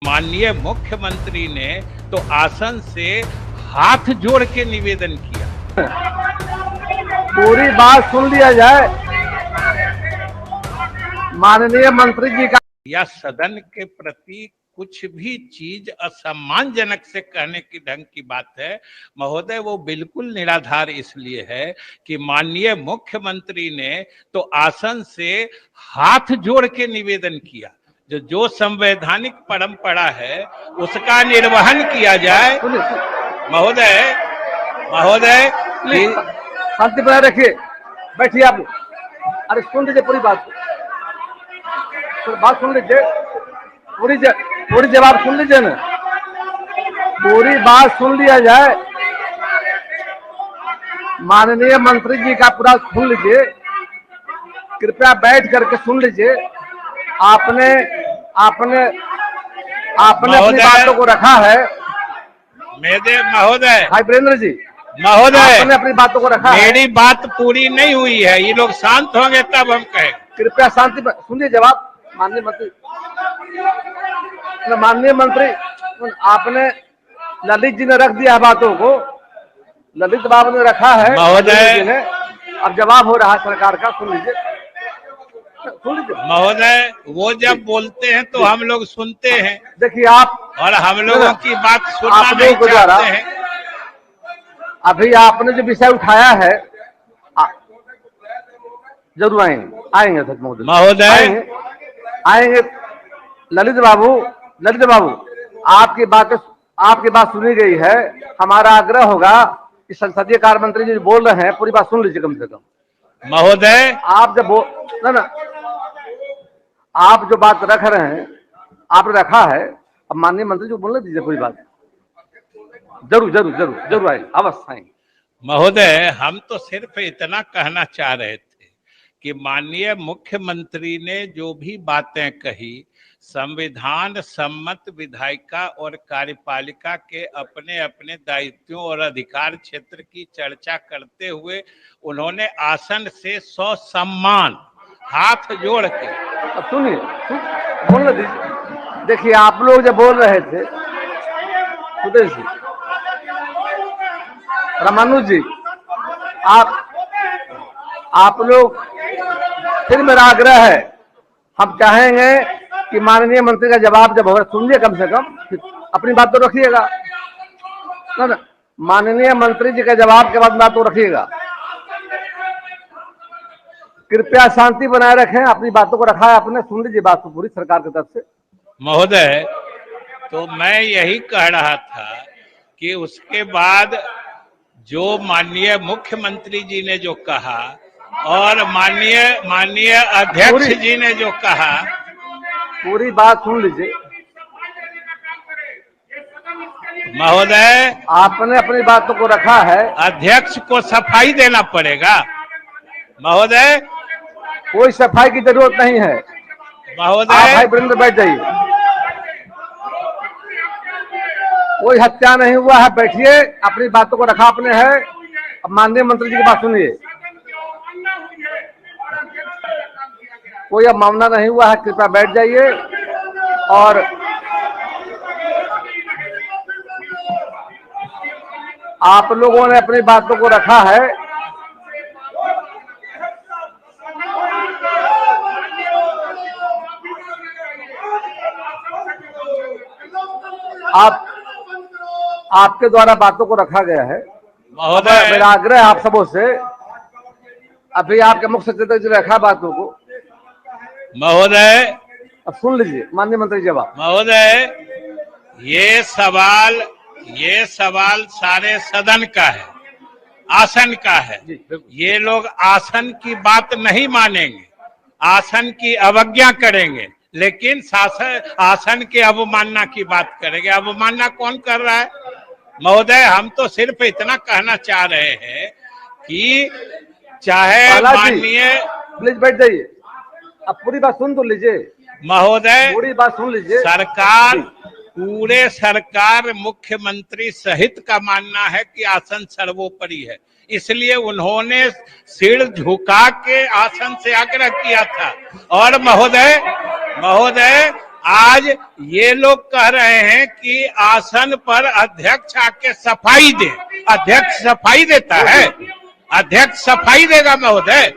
माननीय मुख्यमंत्री ने तो आसन से हाथ जोड़ के निवेदन किया। पूरी बात सुन लिया जाए माननीय मंत्री जी का। या सदन के प्रति कुछ भी चीज असम्मानजनक से कहने की ढंग की बात है महोदय, वो बिल्कुल निराधार इसलिए है कि माननीय मुख्यमंत्री ने तो आसन से हाथ जोड़ के निवेदन किया। जो संवैधानिक परंपरा है उसका निर्वहन किया जाए। महोदय महोदय शांति बनाए रखिए, बैठिए आप। अरे सुन लीजिए पूरी बात, बात सुन लीजिए, पूरी जवाब सुन लीजिए ना, पूरी बात सुन लिया जाए। माननीय मंत्री जी का पूरा सुन लीजिए, कृपया बैठ करके सुन लीजिए। आपने अपनी बातों को रखा है। महोदय भाई वीरेंद्र जी, महोदय आपने अपनी बातों को रखा है। मेरी बात पूरी नहीं हुई है, ये लोग शांत होंगे तब हम कहें। कृपया शांति सुनिए जवाब। माननीय मंत्री आपने, ललित जी ने रख दिया बातों को, ललित बाबू ने रखा है महोदय। अब जवाब हो रहा है सरकार का, सुन लीजिए। महोदय वो जब बोलते हैं तो हम लोग सुनते हैं। देखिए आप, और हम लोगों की बात सुनना आप नहीं लोगों द्वारा चाहते हैं। अभी आपने जो विषय उठाया है, जरूर आएंगे सर महोदय आएंगे। ललित बाबू आपकी बात सुनी गई है। हमारा आग्रह होगा कि संसदीय कार्य मंत्री जी बोल रहे हैं, पूरी बात सुन लीजिए कम से कम। महोदय आप जब आप जो बात रख रहे हैं, आपने रखा है, अब माननीय मंत्री जी बोलने दीजिए पूरी बात। जरूर आएंगे, अवश्य आएंगे। महोदय हम तो सिर्फ इतना कहना चाह रहे थे कि माननीय मुख्यमंत्री ने जो भी बातें कही, संविधान सम्मत विधायिका और कार्यपालिका के अपने अपने दायित्वों और अधिकार क्षेत्र की चर्चा करते हुए उन्होंने आसन से ससम्मान हाथ जोड़ के। सुनिए, बोलने दीजिए। देखिए आप लोग जब बोल रहे थे, सुदेश जी, रामानुज जी, आप लोग, फिर मेरा आग्रह है, हम चाहेंगे कि माननीय मंत्री का जवाब जब होगा सुनिए कम से कम, अपनी बात तो रखिएगा ना। माननीय मंत्री जी का जवाब के बाद बात तो रखिएगा। कृपया शांति बनाए रखें, अपनी बातों को रखा है आपने, सुन लीजिए बात को पूरी सरकार की तरफ से। महोदय तो मैं यही कह रहा था कि उसके बाद जो माननीय मुख्यमंत्री जी ने जो कहा और माननीय अध्यक्ष जी ने जो कहा, पूरी बात सुन लीजिए। महोदय आपने अपनी बातों को रखा है। अध्यक्ष को सफाई देना पड़ेगा। महोदय कोई सफाई की जरूरत नहीं है महोदय। भाई वीरेंद्र बैठ जाइए, कोई हत्या नहीं हुआ है, बैठिए। अपनी बातों को रखा आपने है। अब माननीय मंत्री जी की बात सुनिए। कोई अब मामला नहीं हुआ है, कृपया बैठ जाइए। और आप लोगों ने अपनी बातों को रखा है। आपके द्वारा बातों को रखा गया है। महोदय मेरा आग्रह है आप सबों से, अभी आपके मुख्य सचेतक जी ने रखा बातों को। महोदय अब सुन लीजिए माननीय मंत्री जवाब। महोदय ये सवाल सारे सदन का है, आसन का है। ये लोग आसन की बात नहीं मानेंगे, आसन की अवज्ञा करेंगे, लेकिन आसन के अवमानना की बात करेंगे। अवमानना कौन कर रहा है? महोदय हम तो सिर्फ इतना कहना चाह रहे हैं कि चाहे माननीय, प्लीज बैठ जाइए, अब पूरी बात सुन तो लीजिए। महोदय पूरी बात सुन लीजिए। पूरे सरकार मुख्यमंत्री सहित का मानना है कि आसन सर्वोपरि है, इसलिए उन्होंने सिर झुका के आसन से आग्रह किया था। और महोदय आज ये लोग कह रहे हैं कि आसन पर अध्यक्ष आके सफाई दे। अध्यक्ष सफाई देता है? अध्यक्ष सफाई देगा महोदय?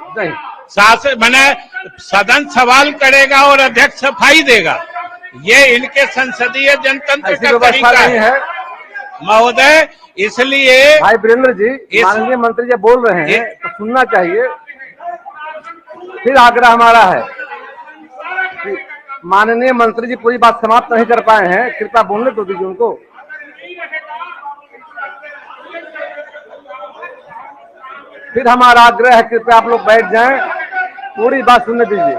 शासन मैंने सदन सवाल करेगा और अध्यक्ष सफाई देगा? ये इनके संसदीय जनतंत्र का तरीका है महोदय। इसलिए भाई वीरेंद्र जी, माननीय मंत्री जी बोल रहे हैं तो सुनना चाहिए। फिर आग्रह हमारा है कि माननीय मंत्री जी पूरी बात समाप्त नहीं कर पाए हैं, कृपया बोलने तो दीजिए उनको। फिर हमारा आग्रह है कृपया आप लोग बैठ जाएं, पूरी बात सुनने दीजिए।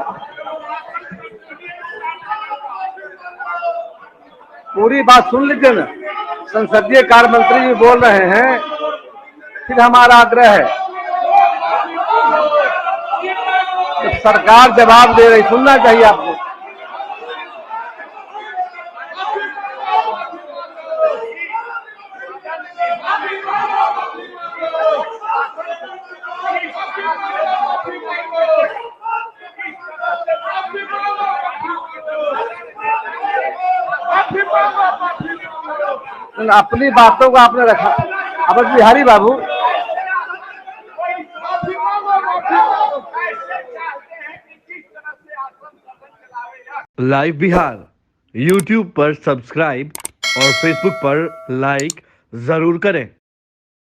पूरी बात सुन लीजिए ना, संसदीय कार्य मंत्री जी बोल रहे हैं। फिर हमारा आग्रह है तो सरकार जवाब दे रही, सुनना चाहिए आपको। अपनी बातों को आपने रखा। अब बिहारी बाबू, लाइव बिहार YouTube पर सब्सक्राइब और Facebook पर लाइक जरूर करें।